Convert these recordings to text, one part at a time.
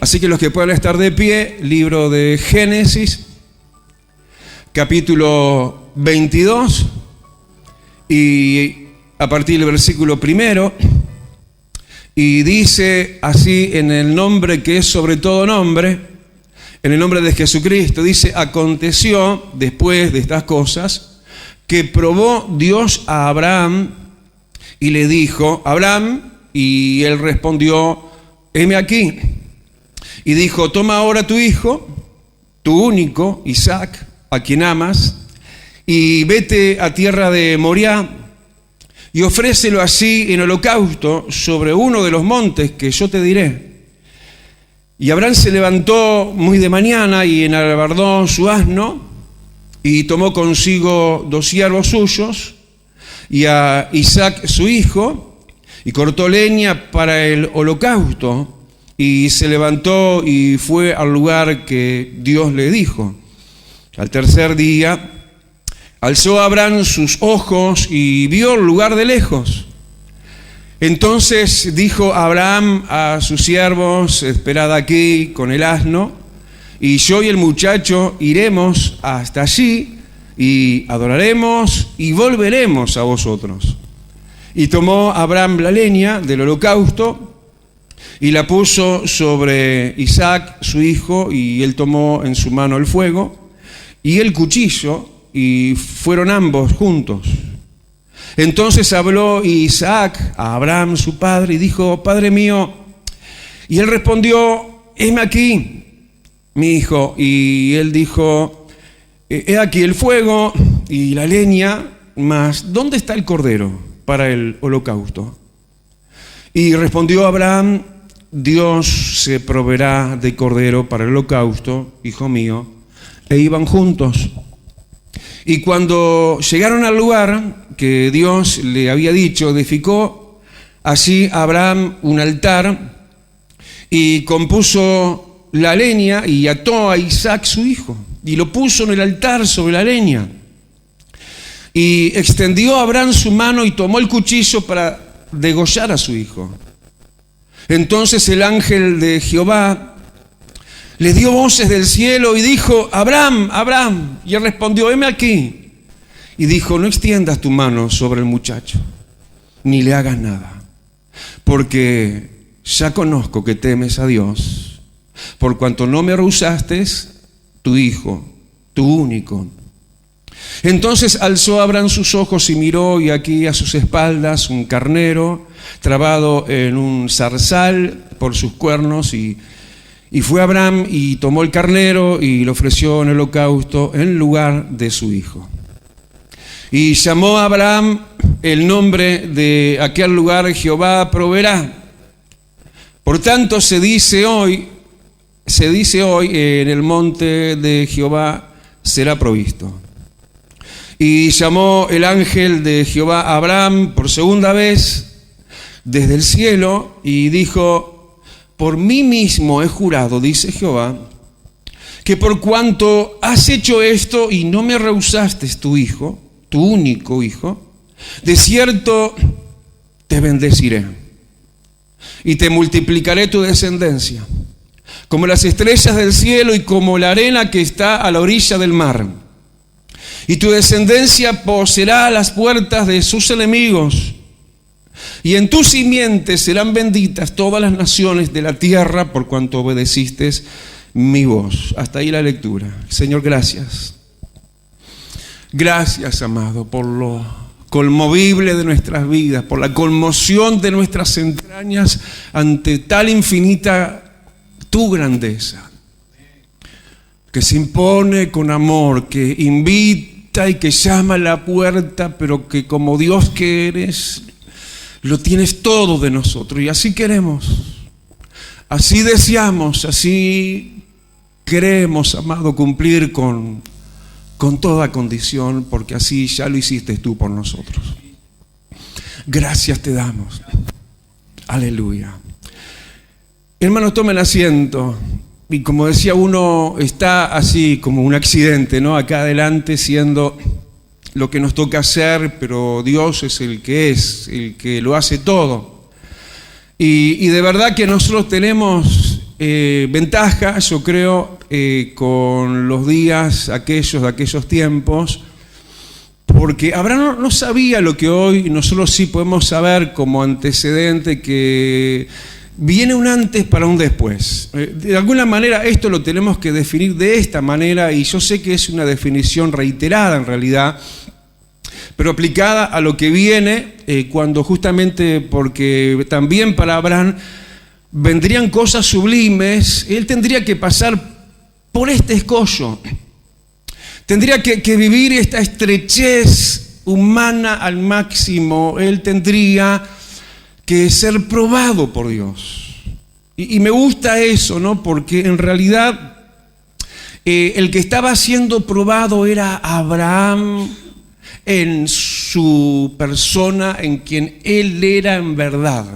Así que los que puedan estar de pie, libro de Génesis, capítulo 22, y a partir del versículo 1, y dice así: en el nombre que es sobre todo nombre, en el nombre de Jesucristo, dice: aconteció después de estas cosas que probó Dios a Abraham y le dijo: Abraham, y él respondió: heme aquí. Y dijo: toma ahora tu hijo, tu único, Isaac, a quien amas, y vete a tierra de Moriah, y ofrécelo así en holocausto sobre uno de los montes que yo te diré. Y Abraham se levantó muy de mañana y enalbardó su asno, y tomó consigo 2 siervos suyos, y a Isaac su hijo, y cortó leña para el holocausto, y se levantó y fue al lugar que Dios le dijo. Al tercer día alzó Abraham sus ojos y vio el lugar de lejos. Entonces dijo Abraham a sus siervos: esperad aquí con el asno, y yo y el muchacho iremos hasta allí, y adoraremos y volveremos a vosotros. Y tomó Abraham la leña del holocausto y la puso sobre Isaac su hijo, y él tomó en su mano el fuego y el cuchillo, y fueron ambos juntos. Entonces habló Isaac a Abraham su padre y dijo: Padre mío. Y él respondió: heme aquí, mi hijo. Y él dijo: he aquí el fuego y la leña, mas ¿dónde está el cordero para el holocausto? Y respondió Abraham: Dios se proveerá de cordero para el holocausto, hijo mío. E iban juntos. Y cuando llegaron al lugar que Dios le había dicho, edificó allí Abraham un altar, y compuso la leña, y ató a Isaac su hijo, y lo puso en el altar sobre la leña. Y extendió Abraham su mano y tomó el cuchillo para degollar a su hijo. Entonces el ángel de Jehová le dio voces del cielo y dijo: Abraham, Abraham. Y él respondió: heme aquí. Y dijo: no extiendas tu mano sobre el muchacho, ni le hagas nada, porque ya conozco que temes a Dios, por cuanto no me rehusaste tu hijo, tu único. Entonces alzó Abraham sus ojos y miró, y aquí a sus espaldas un carnero trabado en un zarzal por sus cuernos, y fue Abraham y tomó el carnero y lo ofreció en holocausto en lugar de su hijo. Y llamó a Abraham el nombre de aquel lugar: Jehová proveerá. Por tanto se dice hoy en el monte de Jehová será provisto. Y llamó el ángel de Jehová a Abraham por segunda vez desde el cielo, y dijo: por mí mismo he jurado, dice Jehová, que por cuanto has hecho esto y no me rehusaste tu hijo, tu único hijo, de cierto te bendeciré y te multiplicaré tu descendencia, como las estrellas del cielo y como la arena que está a la orilla del mar. Y tu descendencia poseerá las puertas de sus enemigos, y en tu simiente serán benditas todas las naciones de la tierra, por cuanto obedeciste mi voz. Hasta ahí la lectura. Señor, gracias. Gracias, amado, por lo conmovible de nuestras vidas, por la conmoción de nuestras entrañas ante tal infinita tu grandeza, que se impone con amor, que invita y que llama a la puerta, pero que como Dios que eres, lo tienes todo de nosotros. Y así queremos, así deseamos, así queremos, amado, cumplir con toda condición, porque así ya lo hiciste tú por nosotros. Gracias te damos. Aleluya. Hermanos, tomen asiento. Y como decía, uno está así como un accidente, ¿no? Acá adelante, siendo lo que nos toca hacer, pero Dios es, el que lo hace todo. Y de verdad que nosotros tenemos ventaja, yo creo, con los días aquellos de aquellos tiempos, porque Abraham no sabía lo que hoy nosotros sí podemos saber como antecedente, que viene un antes para un después. De alguna manera esto lo tenemos que definir de esta manera, y yo sé que es una definición reiterada en realidad, pero aplicada a lo que viene, cuando justamente, porque también para Abraham vendrían cosas sublimes, él tendría que pasar por este escollo, tendría que vivir esta estrechez humana al máximo, él tendría que ser probado por Dios. Y me gusta eso, ¿no? Porque en realidad el que estaba siendo probado era Abraham en su persona, en quien él era en verdad.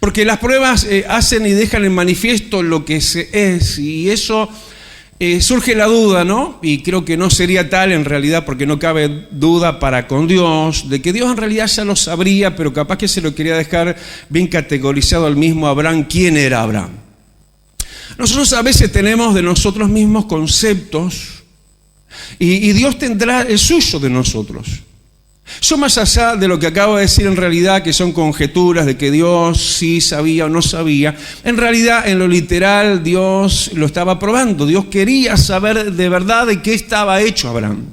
Porque las pruebas hacen y dejan en manifiesto lo que se es, y eso surge la duda, ¿no? Y creo que no sería tal en realidad, porque no cabe duda para con Dios, de que Dios en realidad ya lo sabría, pero capaz que se lo quería dejar bien categorizado al mismo Abraham. ¿Quién era Abraham? Nosotros a veces tenemos de nosotros mismos conceptos, y Dios tendrá el suyo de nosotros. Yo, más allá de lo que acabo de decir en realidad, que son conjeturas de que Dios sí sabía o no sabía, en realidad en lo literal Dios lo estaba probando. Dios quería saber de verdad de qué estaba hecho Abraham.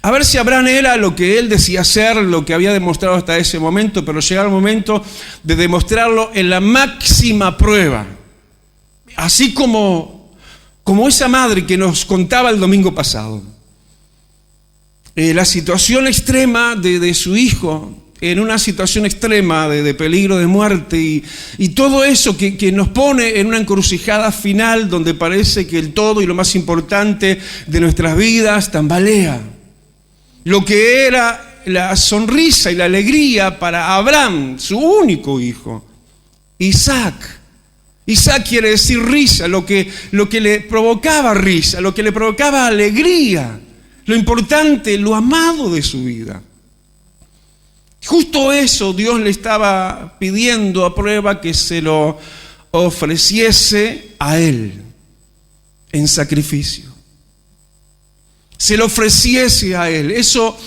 A ver si Abraham era lo que él decía ser, lo que había demostrado hasta ese momento, pero llegaba el momento de demostrarlo en la máxima prueba. Así como esa madre que nos contaba el domingo pasado. La situación extrema de su hijo, en una situación extrema de peligro de muerte, y todo eso que nos pone en una encrucijada final donde parece que el todo y lo más importante de nuestras vidas tambalea. Lo que era la sonrisa y la alegría para Abraham, su único hijo, Isaac. Isaac quiere decir risa, lo que le provocaba risa, lo que le provocaba alegría. Lo importante, lo amado de su vida. Justo eso Dios le estaba pidiendo a prueba, que se lo ofreciese a él en sacrificio. Se lo ofreciese a él. Eso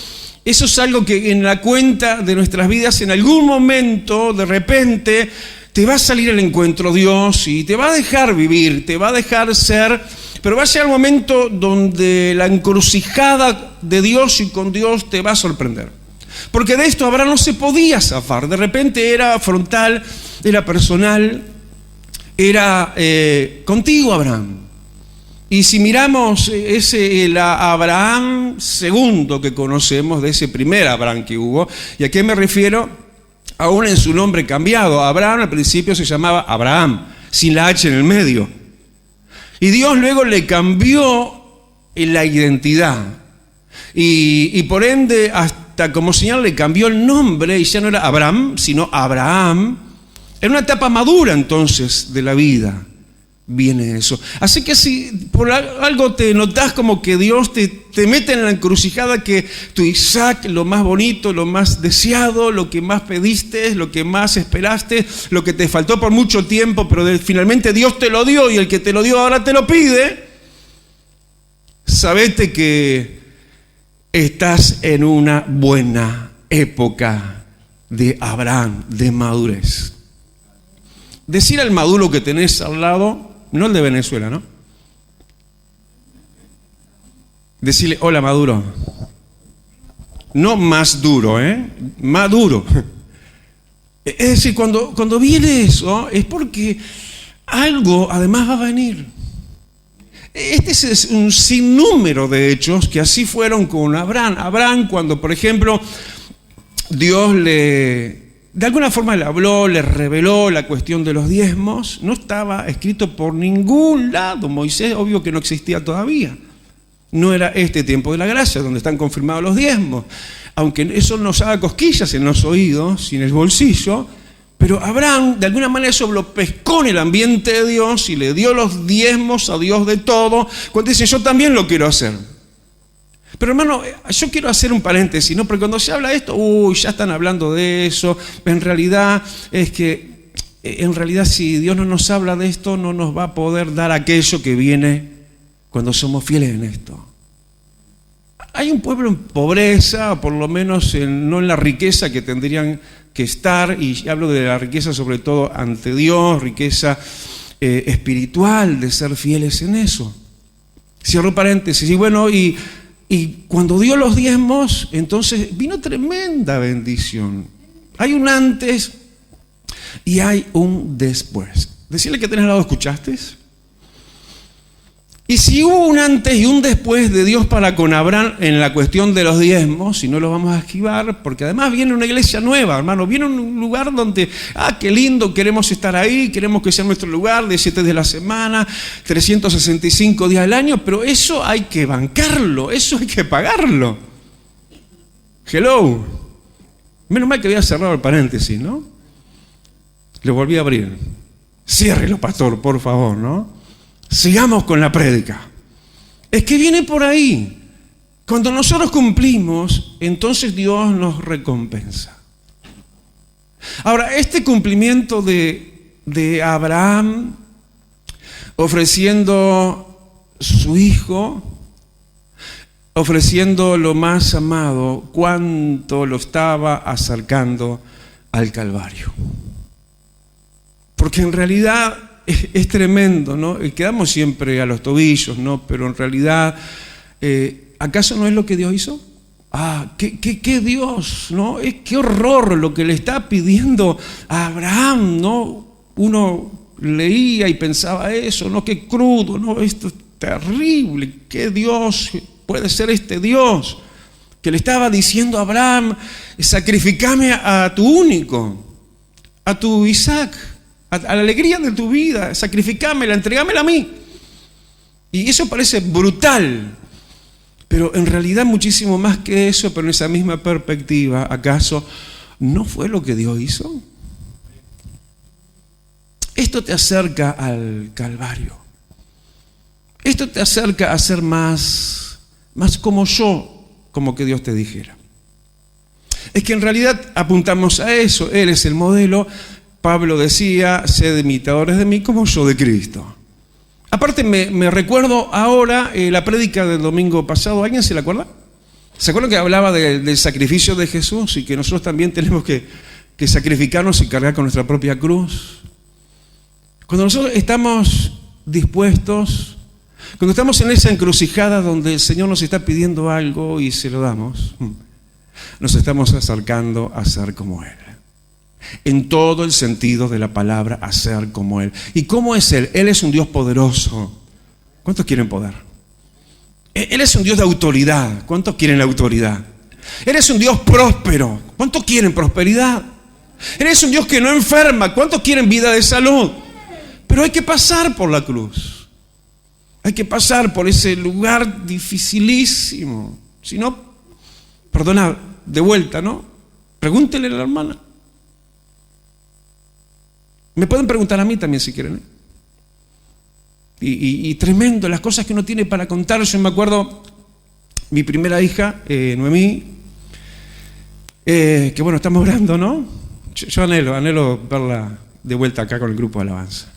es algo que en la cuenta de nuestras vidas, en algún momento, de repente, te va a salir el encuentro Dios y te va a dejar vivir, te va a dejar ser. Pero va a llegar un momento donde la encrucijada de Dios y con Dios te va a sorprender. Porque de esto Abraham no se podía zafar. De repente era frontal, era personal, era contigo, Abraham. Y si miramos el Abraham segundo que conocemos, de ese primer Abraham que hubo, ¿y a qué me refiero? Aún en su nombre cambiado. Abraham al principio se llamaba Abraham, sin la H en el medio. Y Dios luego le cambió la identidad. Y por ende, hasta como señal, le cambió el nombre, y ya no era Abraham, sino Abraham. En una etapa madura entonces de la vida viene eso. Así que si por algo te notás como que Dios te mete en la encrucijada, que tu Isaac, lo más bonito, lo más deseado, lo que más pediste, lo que más esperaste, lo que te faltó por mucho tiempo, pero finalmente Dios te lo dio, y el que te lo dio ahora te lo pide, sabete que estás en una buena época de Abraham, de madurez. Decir al maduro que tenés al lado, no el de Venezuela, ¿no? Decirle, hola Maduro. No más duro, Maduro. Es decir, cuando viene eso, es porque algo además va a venir. Este es un sinnúmero de hechos que así fueron con Abraham. Abraham, cuando por ejemplo Dios de alguna forma le habló, le reveló la cuestión de los diezmos, no estaba escrito por ningún lado. Moisés, obvio que no existía todavía. No era este tiempo de la gracia donde están confirmados los diezmos. Aunque eso nos haga cosquillas en los oídos y en el bolsillo, pero Abraham de alguna manera eso lo pescó en el ambiente de Dios y le dio los diezmos a Dios de todo, cuando dice, yo también lo quiero hacer. Pero hermano, yo quiero hacer un paréntesis, ¿no? Porque cuando se habla de esto, ya están hablando de eso. En realidad es que en realidad si Dios no nos habla de esto, no nos va a poder dar aquello que viene cuando somos fieles en esto. Hay un pueblo en pobreza, o por lo menos no en la riqueza que tendrían que estar, y hablo de la riqueza sobre todo ante Dios, riqueza espiritual, de ser fieles en eso. Cierro paréntesis. Y bueno, y cuando dio los diezmos, entonces vino tremenda bendición. Hay un antes y hay un después. Decirle que tenés al lado, ¿escuchaste? Y si hubo un antes y un después de Dios para con Abraham en la cuestión de los diezmos, si no lo vamos a esquivar, porque además viene una iglesia nueva, hermano, viene un lugar donde, qué lindo, queremos estar ahí, queremos que sea nuestro lugar de 7 días de la semana, 365 días al año, pero eso hay que bancarlo, eso hay que pagarlo. Hello. Menos mal que había cerrado el paréntesis, ¿no? Lo volví a abrir. Ciérrelo, pastor, por favor, ¿no? Sigamos con la prédica. Es que viene por ahí. Cuando nosotros cumplimos, entonces Dios nos recompensa. Ahora, este cumplimiento de Abraham ofreciendo su hijo, ofreciendo lo más amado, cuánto lo estaba acercando al Calvario. Porque en realidad es tremendo, ¿no? Quedamos siempre a los tobillos, ¿no? Pero en realidad, ¿acaso no es lo que Dios hizo? ¿Qué Dios, ¿no? Qué horror lo que le está pidiendo a Abraham, ¿no? Uno leía y pensaba eso, ¿no? Qué crudo, ¿no? Esto es terrible. ¿Qué Dios puede ser este Dios? Que le estaba diciendo a Abraham, sacrificame a tu único, a tu Isaac, a la alegría de tu vida, sacrificámela, entregámela a mí. Y eso parece brutal, pero en realidad muchísimo más que eso, pero en esa misma perspectiva, ¿acaso no fue lo que Dios hizo? Esto te acerca al Calvario. Esto te acerca a ser más como yo, como que Dios te dijera. Es que en realidad apuntamos a eso. Él es el modelo. Pablo decía, sed imitadores de mí como yo de Cristo. Aparte me recuerdo ahora la prédica del domingo pasado. ¿Alguien se la acuerda? ¿Se acuerdan que hablaba del sacrificio de Jesús y que nosotros también tenemos que sacrificarnos y cargar con nuestra propia cruz? Cuando nosotros estamos dispuestos, cuando estamos en esa encrucijada donde el Señor nos está pidiendo algo y se lo damos, nos estamos acercando a ser como Él. En todo el sentido de la palabra, a ser como Él. ¿Y cómo es Él? Él es un Dios poderoso. ¿Cuántos quieren poder? Él es un Dios de autoridad. ¿Cuántos quieren la autoridad? Él es un Dios próspero. ¿Cuántos quieren prosperidad? Él es un Dios que no enferma. ¿Cuántos quieren vida de salud? Pero hay que pasar por la cruz. Hay que pasar por ese lugar dificilísimo. Si no, perdona, de vuelta, ¿no? Pregúntele a la hermana. Me pueden preguntar a mí también si quieren. Y tremendo, las cosas que uno tiene para contar. Yo me acuerdo, mi primera hija, Noemí, que bueno, estamos orando, ¿no? Yo anhelo verla de vuelta acá con el grupo de alabanza.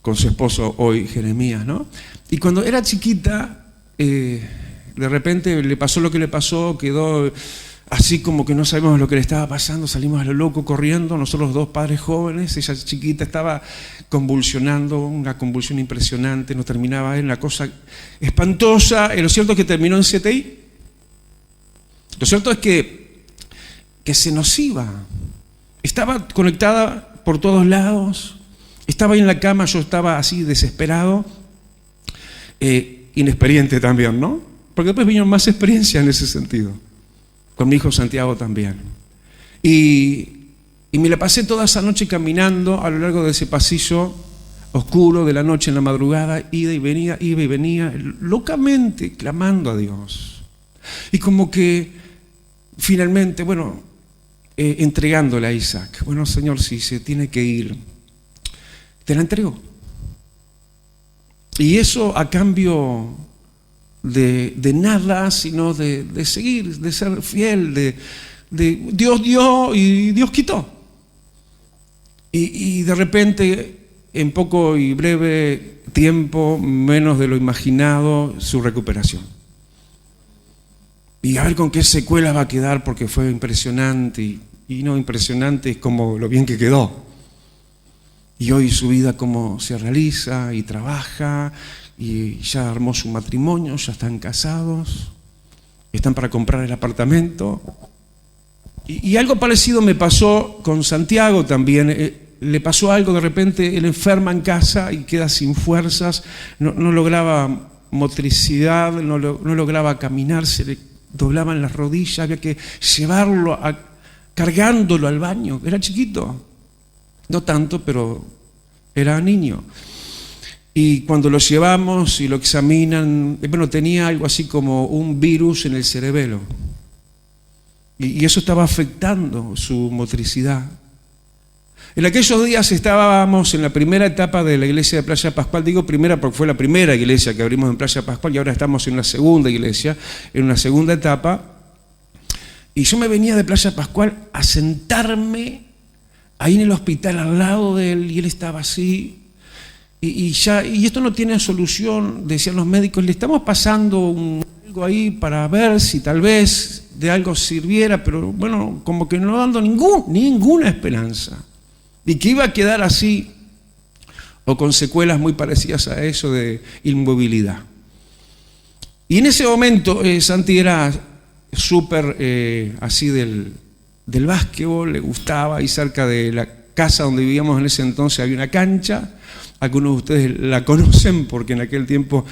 Con su esposo hoy, Jeremías, ¿no? Y cuando era chiquita, de repente le pasó lo que le pasó, quedó así como que no sabemos lo que le estaba pasando, salimos a lo loco corriendo, nosotros dos padres jóvenes, ella chiquita estaba convulsionando, una convulsión impresionante, no terminaba en una cosa espantosa. Lo cierto es que terminó en CTI. Lo cierto es que se nos iba. Estaba conectada por todos lados, estaba ahí en la cama, yo estaba así desesperado, inexperiente también, ¿no? Porque después vinieron más experiencias en ese sentido. Con mi hijo Santiago también. Y me la pasé toda esa noche caminando a lo largo de ese pasillo oscuro de la noche en la madrugada, iba y venía, locamente clamando a Dios. Y como que finalmente, bueno, entregándole a Isaac. Bueno, Señor, si se tiene que ir, te la entrego. Y eso a cambio de nada, sino de seguir, de ser fiel, de Dios dio y Dios quitó. Y de repente, en poco y breve tiempo, menos de lo imaginado, su recuperación. Y a ver con qué secuela va a quedar, porque fue impresionante. Y no impresionante es como lo bien que quedó. Y hoy su vida cómo se realiza y trabaja, y ya armó su matrimonio, ya están casados, están para comprar el apartamento. Y algo parecido me pasó con Santiago también. Le pasó algo, de repente él enferma en casa y queda sin fuerzas, no lograba motricidad, no lograba caminar, se le doblaban las rodillas, había que llevarlo cargándolo al baño. Era chiquito, no tanto, pero era niño. Y cuando lo llevamos y lo examinan, bueno, tenía algo así como un virus en el cerebelo. Y eso estaba afectando su motricidad. En aquellos días estábamos en la primera etapa de la iglesia de Playa Pascual. Digo primera porque fue la primera iglesia que abrimos en Playa Pascual y ahora estamos en la segunda iglesia, en una segunda etapa. Y yo me venía de Playa Pascual a sentarme ahí en el hospital al lado de él y él estaba así. Y esto no tiene solución, decían los médicos. Le estamos pasando algo ahí para ver si tal vez de algo sirviera, pero bueno, como que no dando ninguna esperanza. Y que iba a quedar así, o con secuelas muy parecidas a eso de inmovilidad. Y en ese momento Santi era súper así del básquetbol, le gustaba, y cerca de la casa donde vivíamos en ese entonces había una cancha. Algunos de ustedes la conocen porque en aquel tiempo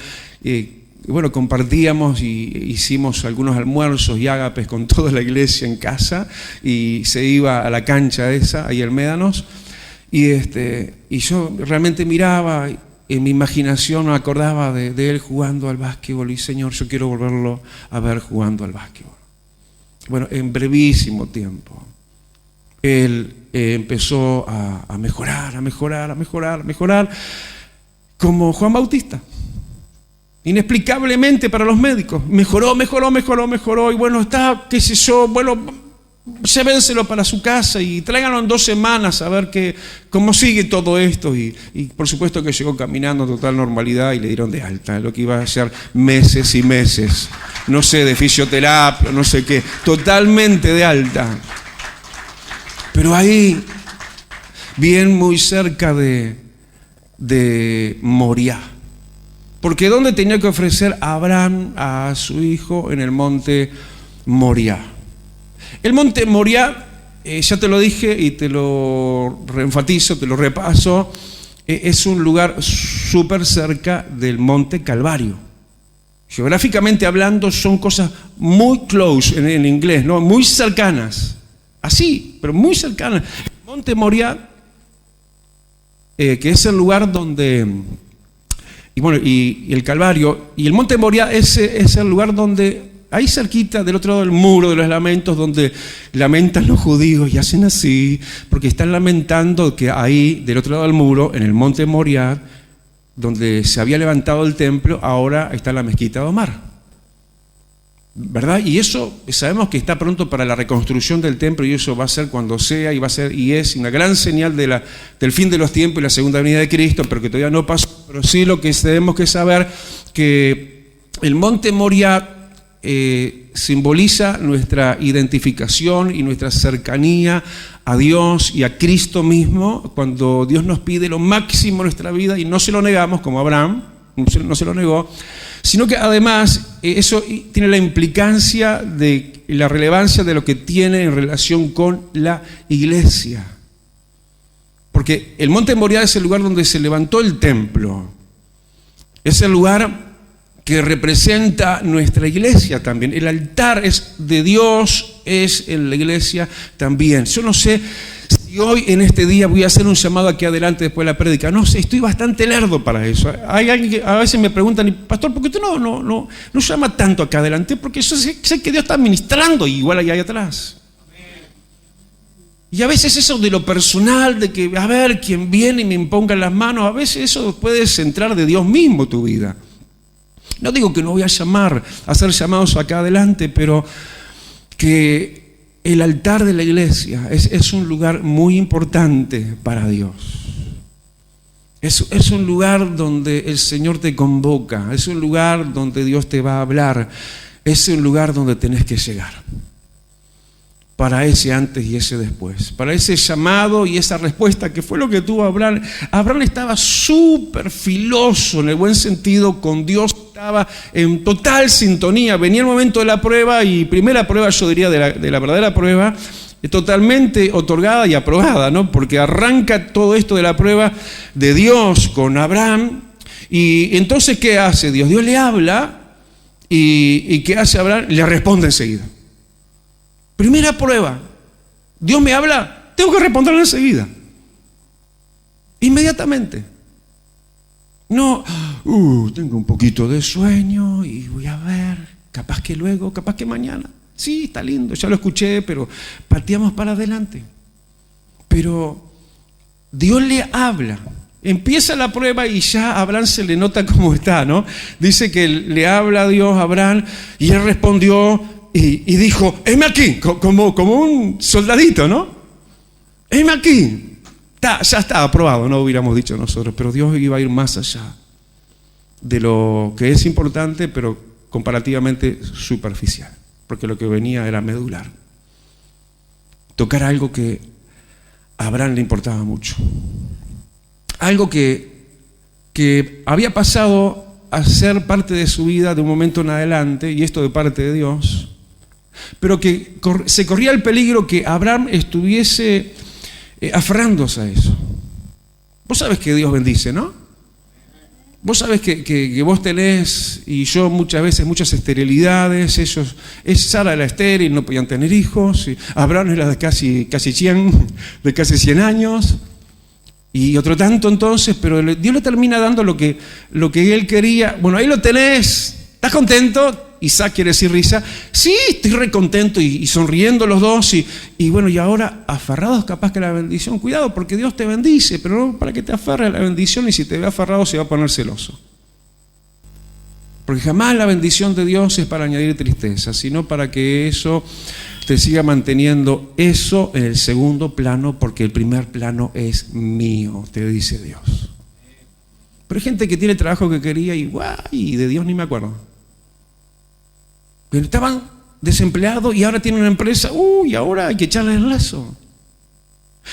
bueno, compartíamos y hicimos algunos almuerzos y ágapes con toda la iglesia en casa, y se iba a la cancha esa, ahí en Médanos, y yo realmente miraba, en mi imaginación me acordaba de él jugando al básquetbol, y Señor, yo quiero volverlo a ver jugando al básquetbol. Bueno, en brevísimo tiempo, él empezó a mejorar, como Juan Bautista. Inexplicablemente para los médicos. Mejoró, y bueno, está, qué sé yo, bueno, llévenselo para su casa y tráiganlo en 2 semanas a ver cómo sigue todo esto. Y por supuesto que llegó caminando en total normalidad y le dieron de alta, lo que iba a ser meses y meses, no sé, de fisioterapia, no sé qué, totalmente de alta. Pero ahí, bien muy cerca de Moriah. Porque ¿dónde tenía que ofrecer Abraham a su hijo? En el monte Moriah. El monte Moriah, ya te lo dije y te lo reenfatizo, te lo repaso, es un lugar súper cerca del monte Calvario. Geográficamente hablando son cosas muy close en inglés, ¿no? Muy cercanas. Así, pero muy cercanas. El monte Moriah, que es el lugar donde... Y bueno, y el Calvario, y el monte Moriah es el lugar donde, ahí cerquita, del otro lado del muro de los lamentos, donde lamentan los judíos y hacen así, porque están lamentando que ahí, del otro lado del muro, en el monte Moriah, donde se había levantado el templo, ahora está la mezquita de Omar. ¿Verdad? Y eso sabemos que está pronto para la reconstrucción del templo, y eso va a ser cuando sea, y va a ser y es una gran señal del fin de los tiempos y la segunda venida de Cristo, pero que todavía no pasó. Pero sí lo que tenemos que saber, que el monte Moriah simboliza nuestra identificación y nuestra cercanía a Dios y a Cristo mismo, cuando Dios nos pide lo máximo en nuestra vida y no se lo negamos, como Abraham no se lo negó, sino que además eso tiene la implicancia de la relevancia de lo que tiene en relación con la iglesia. Porque el monte Moriah es el lugar donde se levantó el templo. Es el lugar que representa nuestra iglesia también. El altar es de Dios, es en la iglesia también. Yo no sé si hoy en este día voy a hacer un llamado aquí adelante después de la prédica. No sé, estoy bastante lerdo para eso. Hay alguien que a veces me preguntan, pastor, ¿por qué usted no llama tanto acá adelante? Porque yo sé que Dios está ministrando igual allá atrás. Y a veces eso de lo personal, de que a ver quién viene y me imponga las manos, a veces eso puede centrar de Dios mismo tu vida. No digo que no voy a hacer llamados acá adelante, pero que el altar de la iglesia es un lugar muy importante para Dios. Es un lugar donde el Señor te convoca, es un lugar donde Dios te va a hablar, es un lugar donde tenés que llegar. Para ese antes y ese después, para ese llamado y esa respuesta que fue lo que tuvo Abraham. Abraham estaba súper filoso en el buen sentido con Dios, estaba en total sintonía. Venía el momento de la prueba y primera prueba, yo diría, de la verdadera prueba, totalmente otorgada y aprobada, ¿no? Porque arranca todo esto de la prueba de Dios con Abraham. Y entonces, ¿qué hace Dios? Dios le habla y ¿qué hace Abraham? Le responde enseguida. Primera prueba, Dios me habla, tengo que responderle enseguida, inmediatamente. No, tengo un poquito de sueño y voy a ver, capaz que luego, capaz que mañana. Sí, está lindo, ya lo escuché, pero pateamos para adelante. Pero Dios le habla. Empieza la prueba y ya a Abraham se le nota cómo está, ¿no? Dice que le habla a Dios a Abraham y él respondió y dijo, heme aquí, como un soldadito, ¿no? Heme aquí. Ya está aprobado, no hubiéramos dicho nosotros, pero Dios iba a ir más allá de lo que es importante, pero comparativamente superficial, porque lo que venía era medular. Tocar algo que a Abraham le importaba mucho. Algo que había pasado a ser parte de su vida de un momento en adelante, y esto de parte de Dios, pero que se corría el peligro que Abraham estuviese aferrándose a eso. Vos sabés que Dios bendice, ¿no? Vos sabés que vos tenés, y yo muchas veces, muchas esterilidades. Sara era estéril, no podían tener hijos. Abraham era de casi 100 años. Y otro tanto entonces, pero Dios le termina dando lo que él quería. Bueno, ahí lo tenés, ¿estás contento? Isaac quiere decir risa. Sí, estoy recontento y sonriendo los dos. Y bueno, y ahora aferrados capaz que la bendición. Cuidado, porque Dios te bendice, pero no para que te aferres a la bendición, y si te ve aferrado se va a poner celoso. Porque jamás la bendición de Dios es para añadir tristeza, sino para que eso te siga manteniendo eso en el segundo plano, porque el primer plano es mío, te dice Dios. Pero hay gente que tiene el trabajo que quería y de Dios ni me acuerdo. Pero estaban desempleados y ahora tienen una empresa. Y ahora hay que echarle el lazo.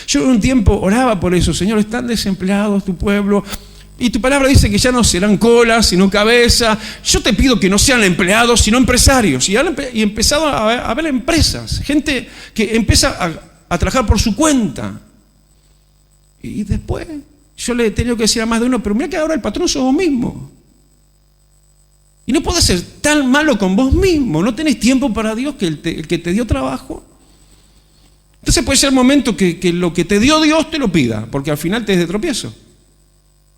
Yo un tiempo oraba por eso. Señor, están desempleados tu pueblo, y tu palabra dice que ya no serán colas, sino cabeza. Yo te pido que no sean empleados, sino empresarios. Y empezado a haber empresas, gente que empieza a trabajar por su cuenta. Y después yo le he tenido que decir a más de uno, pero mira que ahora el patrón sos vos mismo. Y no podés ser tan malo con vos mismo. No tenés tiempo para Dios, que el que te dio trabajo. Entonces puede ser el momento que lo que te dio Dios te lo pida, porque al final te es de tropiezo.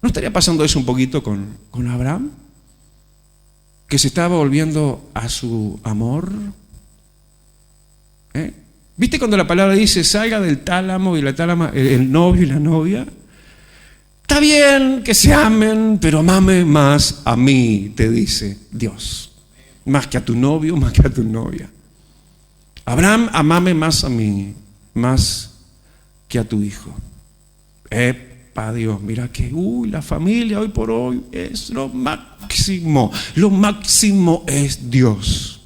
¿No estaría pasando eso un poquito con Abraham? Que se estaba volviendo a su amor. ¿Viste cuando la palabra dice salga del tálamo y la tálama, el novio y la novia? Está bien que se amen, pero amame más a mí, te dice Dios. Más que a tu novio, más que a tu novia. Abraham, amame más a mí, más que a tu hijo. Epa Dios, mira que la familia hoy por hoy es lo máximo. Lo máximo es Dios.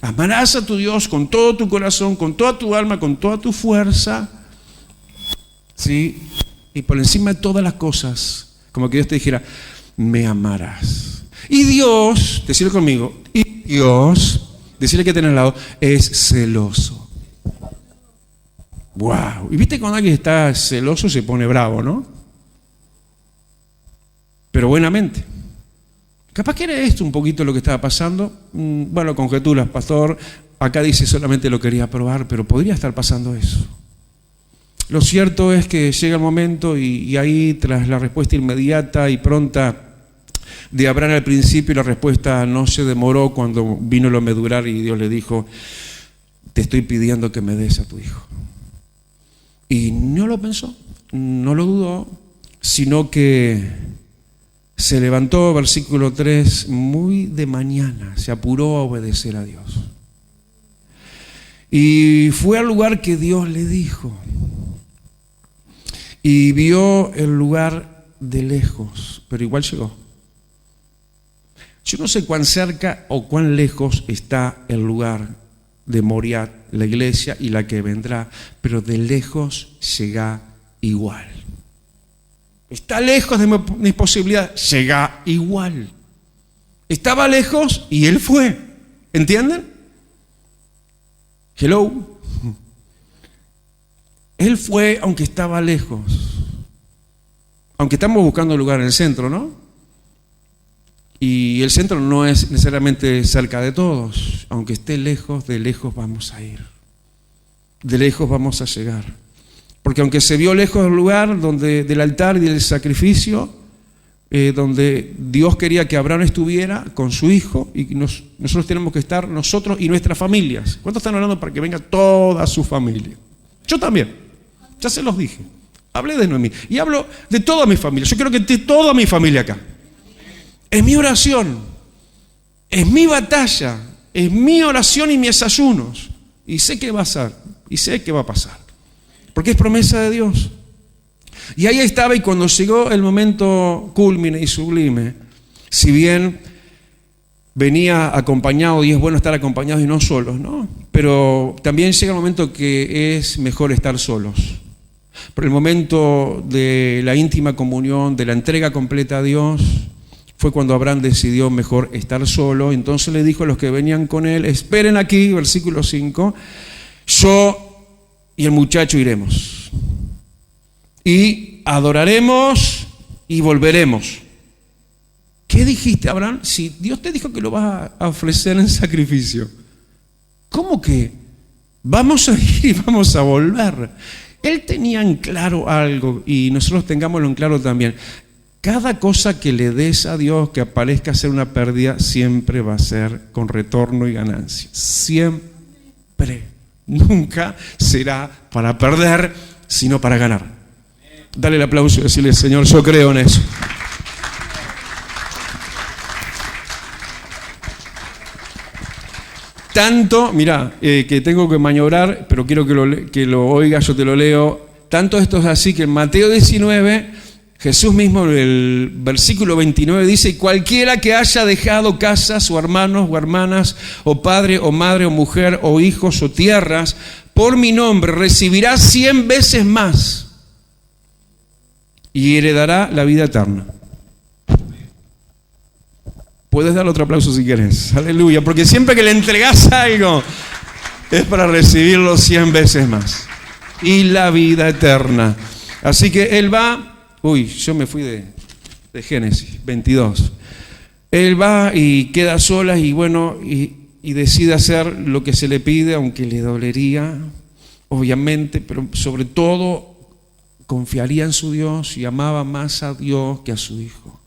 Amarás a tu Dios con todo tu corazón, con toda tu alma, con toda tu fuerza. ¿Sí? Y por encima de todas las cosas, como que Dios te dijera, me amarás. Y Dios, decirlo conmigo, y Dios, decirle que tiene al lado, es celoso. Wow. Y viste cuando alguien está celoso se pone bravo, ¿no? Pero buenamente. Capaz que era esto un poquito lo que estaba pasando. Bueno, conjeturas, pastor. Acá dice solamente lo quería probar, pero podría estar pasando eso. Lo cierto es que llega el momento y ahí, tras la respuesta inmediata y pronta de Abraham al principio, la respuesta no se demoró cuando vino lo medular y Dios le dijo, te estoy pidiendo que me des a tu hijo. Y no lo pensó, no lo dudó, sino que se levantó, versículo 3, muy de mañana, se apuró a obedecer a Dios. Y fue al lugar que Dios le dijo. Y vio el lugar de lejos, pero igual llegó. Yo no sé cuán cerca o cuán lejos está el lugar de Moriah, la iglesia y la que vendrá, pero de lejos llega igual. Está lejos de mis posibilidades, llega igual. Estaba lejos y él fue. ¿Entienden? Hello. Él fue aunque estaba lejos. Aunque estamos buscando un lugar en el centro, ¿no? Y el centro no es necesariamente cerca de todos. Aunque esté lejos, de lejos vamos a ir. De lejos vamos a llegar. Porque aunque se vio lejos del lugar del altar y del sacrificio, donde Dios quería que Abraham estuviera con su hijo, y nosotros tenemos que estar nosotros y nuestras familias. ¿Cuántos están orando para que venga toda su familia? Yo también, ya se los dije. Hablé de Noemí y hablo de toda mi familia. Yo quiero que esté toda mi familia acá. Es mi oración, es mi batalla, es mi oración y mis ayunos. Y sé que va a ser, y sé que va a pasar, porque es promesa de Dios. Y ahí estaba, y cuando llegó el momento cúlmine y sublime, si bien venía acompañado, y es bueno estar acompañados y no solos, ¿no? Pero también llega el momento que es mejor estar solos. Pero el momento de la íntima comunión, de la entrega completa a Dios, fue cuando Abraham decidió mejor estar solo. Entonces le dijo a los que venían con él: esperen aquí, versículo 5, yo y el muchacho iremos. Y adoraremos y volveremos. ¿Qué dijiste, Abraham? Si Dios te dijo que lo vas a ofrecer en sacrificio, ¿cómo que vamos a ir y vamos a volver? Él tenía en claro algo, y nosotros tengámoslo en claro también. Cada cosa que le des a Dios que aparezca ser una pérdida, siempre va a ser con retorno y ganancia. Siempre. Nunca será para perder, sino para ganar. Dale el aplauso y decirle: Señor, yo creo en eso. Tanto, mira, que tengo que maniobrar, pero quiero que lo oigas, yo te lo leo. Tanto esto es así que en Mateo 19, Jesús mismo, el versículo 29 dice: cualquiera que haya dejado casas o hermanos o hermanas o padre o madre o mujer o hijos o tierras por mi nombre recibirá 100 veces más y heredará la vida eterna. Puedes dar otro aplauso si quieres. Aleluya, porque siempre que le entregas algo es para recibirlo 100 veces más. Y la vida eterna. Así que él va. Yo me fui de Génesis 22. Él va y queda sola y bueno, y decide hacer lo que se le pide, aunque le dolería, obviamente, pero sobre todo confiaría en su Dios y amaba más a Dios que a su hijo.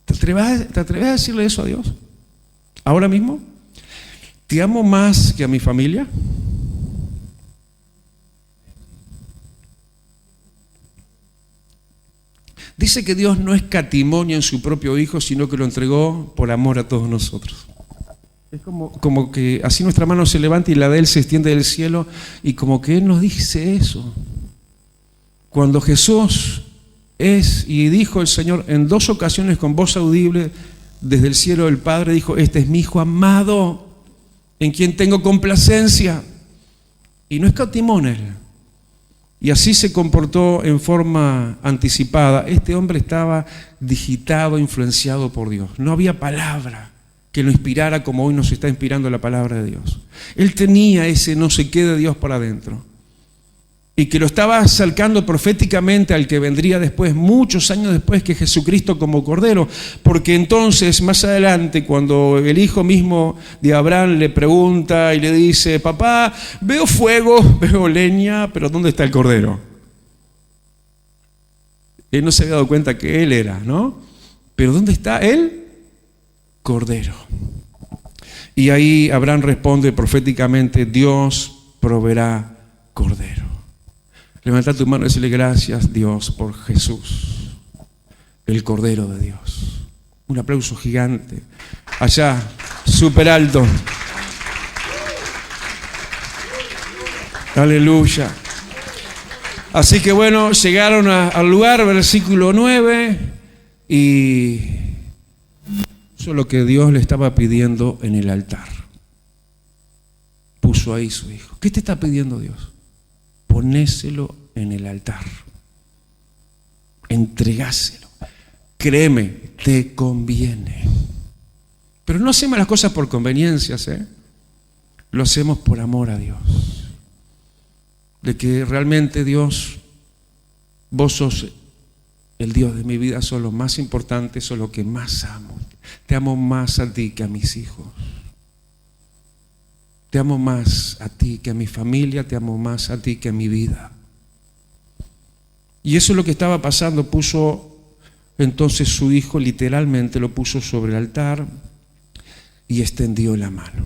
¿Te atreves a decirle eso a Dios? ¿Ahora mismo? ¿Te amo más que a mi familia? Dice que Dios no escatimó en su propio Hijo, sino que lo entregó por amor a todos nosotros. Es como que así nuestra mano se levanta y la de Él se extiende del cielo, y como que Él nos dice eso. Cuando Jesús y dijo el Señor en 2 ocasiones con voz audible desde el cielo del Padre, dijo: este es mi Hijo amado, en quien tengo complacencia. Y no escatimó en Él. Y así se comportó en forma anticipada. Este hombre estaba digitado, influenciado por Dios. No había palabra que lo inspirara como hoy nos está inspirando la palabra de Dios. Él tenía ese no sé qué de Dios para adentro. Y que lo estaba acercando proféticamente al que vendría después, muchos años después, que Jesucristo como Cordero. Porque entonces, más adelante, cuando el hijo mismo de Abraham le pregunta y le dice: papá, veo fuego, veo leña, pero ¿dónde está el Cordero? Él no se había dado cuenta que él era, ¿no? Pero ¿dónde está el Cordero? Y ahí Abraham responde proféticamente: Dios proveerá Cordero. Levanta tu mano y decirle: gracias, Dios, por Jesús, el Cordero de Dios. Un aplauso gigante. Allá, súper alto. Aleluya. Así que bueno, llegaron al lugar, versículo 9, y eso es lo que Dios le estaba pidiendo en el altar. Puso ahí su hijo. ¿Qué te está pidiendo Dios? Ponéselo en el altar. Entregáselo. Créeme, te conviene. Pero no hacemos las cosas por conveniencias, Lo hacemos por amor a Dios. De que realmente Dios, vos sos el Dios de mi vida, sos lo más importante, sos lo que más amo. Te amo más a ti que a mis hijos. Te amo más a ti que a mi familia, te amo más a ti que a mi vida. Y eso es lo que estaba pasando. Puso entonces su hijo, literalmente lo puso sobre el altar y extendió la mano.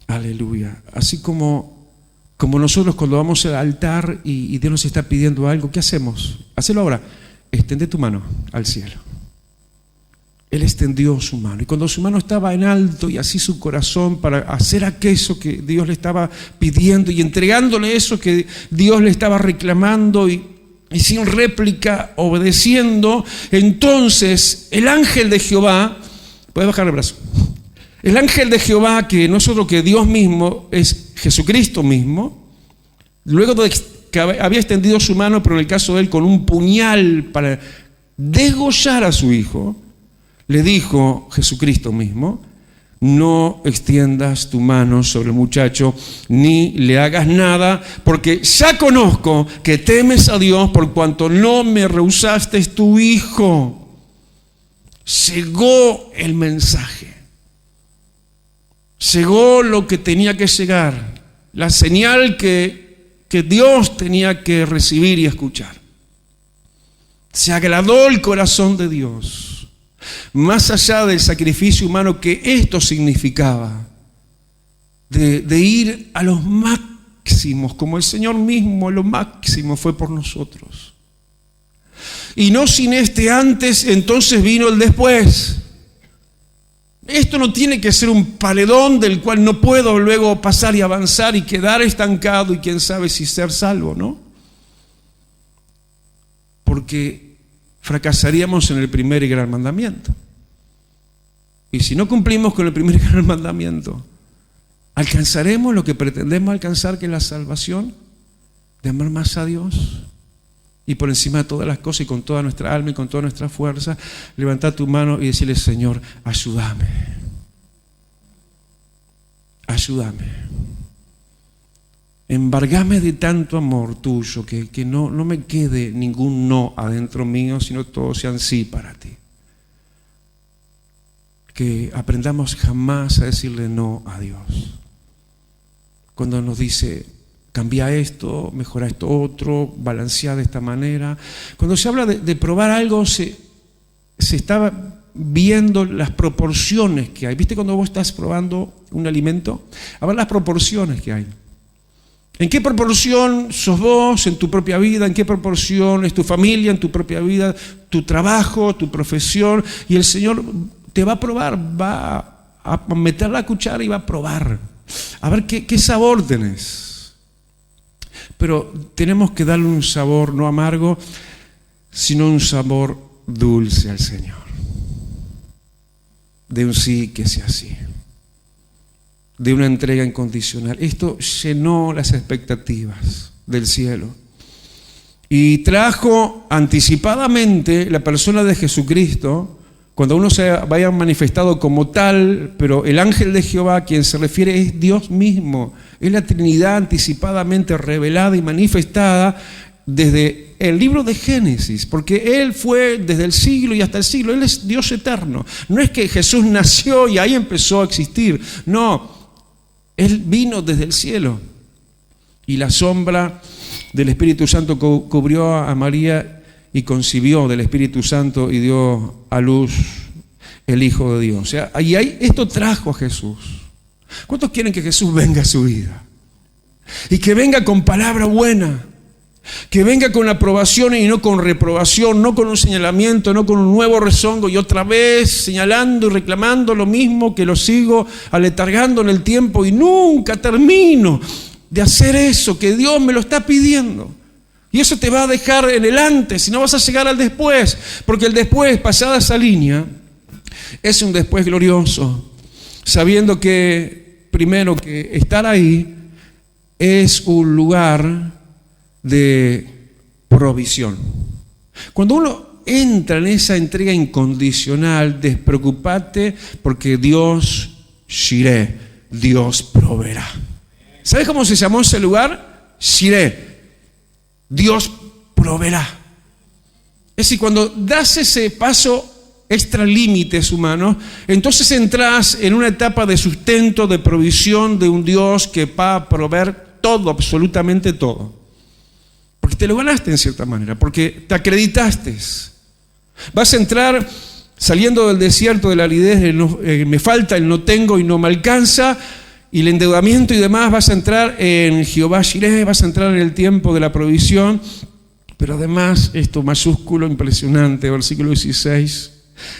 Aleluya. Así como nosotros cuando vamos al altar y Dios nos está pidiendo algo, ¿qué hacemos? Hacelo ahora. Extende tu mano al cielo. Él extendió su mano. Y cuando su mano estaba en alto y así su corazón para hacer aquello que Dios le estaba pidiendo y entregándole eso que Dios le estaba reclamando y sin réplica obedeciendo, entonces el ángel de Jehová, puedes bajar el brazo. El ángel de Jehová, que no es otro que Dios mismo, es Jesucristo mismo, luego de que había extendido su mano, pero en el caso de él con un puñal para degollar a su hijo, le dijo Jesucristo mismo: no extiendas tu mano sobre el muchacho, ni le hagas nada, porque ya conozco que temes a Dios por cuanto no me rehusaste tu hijo. Llegó el mensaje. Llegó lo que tenía que llegar, la señal que Dios tenía que recibir y escuchar. Se agradó el corazón de Dios, más allá del sacrificio humano que esto significaba, de ir a los máximos, como el Señor mismo lo máximo fue por nosotros. Y no sin este antes, entonces vino el después. Esto no tiene que ser un paredón del cual no puedo luego pasar y avanzar y quedar estancado y quién sabe si ser salvo, ¿no? Porque fracasaríamos en el primer y gran mandamiento. Y si no cumplimos con el primer y gran mandamiento, ¿alcanzaremos lo que pretendemos alcanzar, que es la salvación? De amar más a Dios y por encima de todas las cosas y con toda nuestra alma y con toda nuestra fuerza, levantar tu mano y decirle: Señor, ayúdame. Ayúdame. Embargame de tanto amor tuyo, que no me quede ningún no adentro mío, sino todos sean sí para ti. Que aprendamos jamás a decirle no a Dios. Cuando nos dice: cambia esto, mejora esto otro, balancea de esta manera. Cuando se habla de probar algo, se está viendo las proporciones que hay. ¿Viste cuando vos estás probando un alimento? A ver las proporciones que hay. ¿En qué proporción sos vos en tu propia vida? ¿En qué proporción es tu familia en tu propia vida? Tu trabajo, tu profesión. Y el Señor te va a probar, va a meter la cuchara y va a probar. A ver qué sabor tenés. Pero tenemos que darle un sabor no amargo, sino un sabor dulce al Señor. De un sí que sea sí. De una entrega incondicional. Esto llenó las expectativas del cielo. Y trajo anticipadamente la persona de Jesucristo. Cuando uno se vaya manifestado como tal, pero el ángel de Jehová a quien se refiere es Dios mismo. Es la Trinidad anticipadamente revelada y manifestada desde el libro de Génesis, porque Él fue desde el siglo y hasta el siglo. Él es Dios eterno. No es que Jesús nació y ahí empezó a existir. No, Él vino desde el cielo. Y la sombra del Espíritu Santo cubrió a María y concibió del Espíritu Santo y dio a luz el Hijo de Dios. O sea, esto trajo a Jesús. ¿Cuántos quieren que Jesús venga a su vida? Y que venga con palabra buena, que venga con aprobación y no con reprobación, no con un señalamiento, no con un nuevo rezongo y otra vez señalando y reclamando lo mismo, que lo sigo aletargando en el tiempo y nunca termino de hacer eso, que Dios me lo está pidiendo. Y eso te va a dejar en el antes y no vas a llegar al después, porque el después, pasada esa línea, es un después glorioso, sabiendo que, primero, que estar ahí es un lugar de provisión. Cuando uno entra en esa entrega incondicional, despreocupate porque Dios Shireh, Dios proveerá. ¿Sabes cómo se llamó ese lugar? Shireh, Dios proveerá. Es decir, cuando das ese paso extra límites humanos, entonces entras en una etapa de sustento, de provisión de un Dios que va a proveer todo, absolutamente todo. Porque te lo ganaste en cierta manera, porque te acreditaste. Vas a entrar saliendo del desierto de la aridez, me falta, el no tengo y no me alcanza, y el endeudamiento y demás, vas a entrar en Jehová Shireh, vas a entrar en el tiempo de la provisión, pero además, esto mayúsculo, impresionante, versículo 16,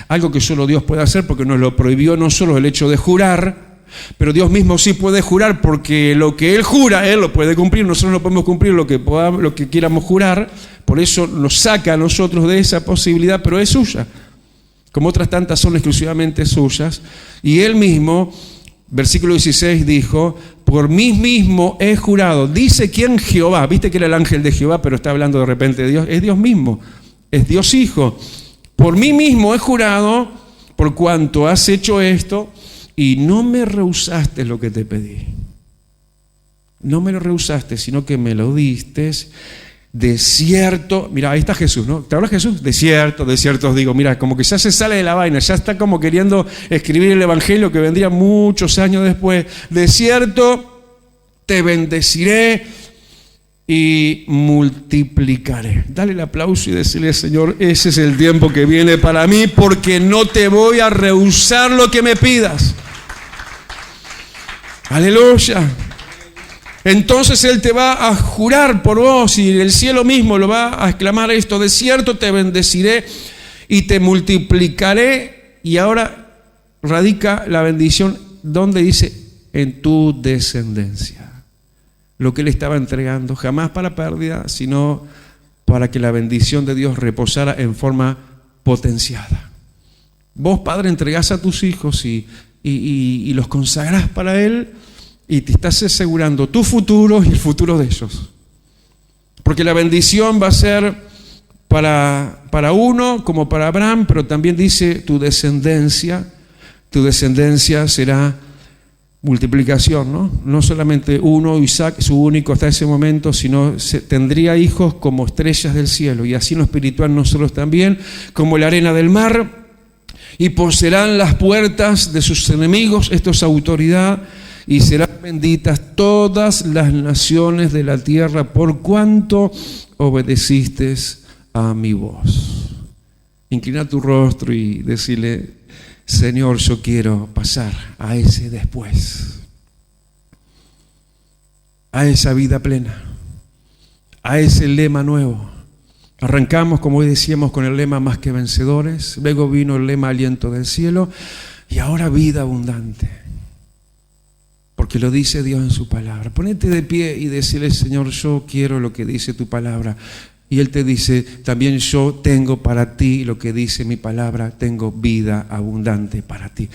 algo que solo Dios puede hacer porque nos lo prohibió no solo el hecho de jurar, pero Dios mismo sí puede jurar porque lo que Él jura, Él lo puede cumplir, nosotros no podemos cumplir lo que quieramos jurar, por eso nos saca a nosotros de esa posibilidad, pero es suya, como otras tantas son exclusivamente suyas, y Él mismo, versículo 16 dijo, por mí mismo he jurado, dice quién, Jehová, viste que era el ángel de Jehová, pero está hablando de repente de Dios, es Dios mismo, es Dios Hijo, por mí mismo he jurado, por cuanto has hecho esto, y no me rehusaste lo que te pedí. No me lo rehusaste, sino que me lo diste. De cierto, mira, ahí está Jesús, ¿no? ¿Te habla Jesús? De cierto os digo, mira, como que ya se sale de la vaina, ya está como queriendo escribir el evangelio que vendría muchos años después. De cierto, te bendeciré y multiplicaré. Dale el aplauso y decirle, Señor, ese es el tiempo que viene para mí, porque no te voy a rehusar lo que me pidas. Aleluya. Entonces Él te va a jurar por vos y el cielo mismo lo va a exclamar esto, de cierto te bendeciré y te multiplicaré. Y ahora radica la bendición donde dice, en tu descendencia. Lo que Él estaba entregando, jamás para pérdida, sino para que la bendición de Dios reposara en forma potenciada. Vos, Padre, entregás a tus hijos y los consagrás para Él, y te estás asegurando tu futuro y el futuro de ellos. Porque la bendición va a ser para uno como para Abraham, pero también dice tu descendencia será multiplicación, ¿no? No solamente uno, Isaac, su único hasta ese momento, sino tendría hijos como estrellas del cielo, y así en lo espiritual nosotros también, como la arena del mar, y poseerán las puertas de sus enemigos, esto es autoridad, y serán benditas todas las naciones de la tierra por cuanto obedeciste a mi voz. Inclina tu rostro y decirle, Señor, yo quiero pasar a ese después, a esa vida plena, a ese lema nuevo. Arrancamos, como hoy decíamos, con el lema más que vencedores, luego vino el lema aliento del cielo, y ahora vida abundante. Porque lo dice Dios en su palabra. Ponete de pie y decirle, Señor, yo quiero lo que dice tu palabra. Y Él te dice, también yo tengo para ti lo que dice mi palabra, tengo vida abundante para ti.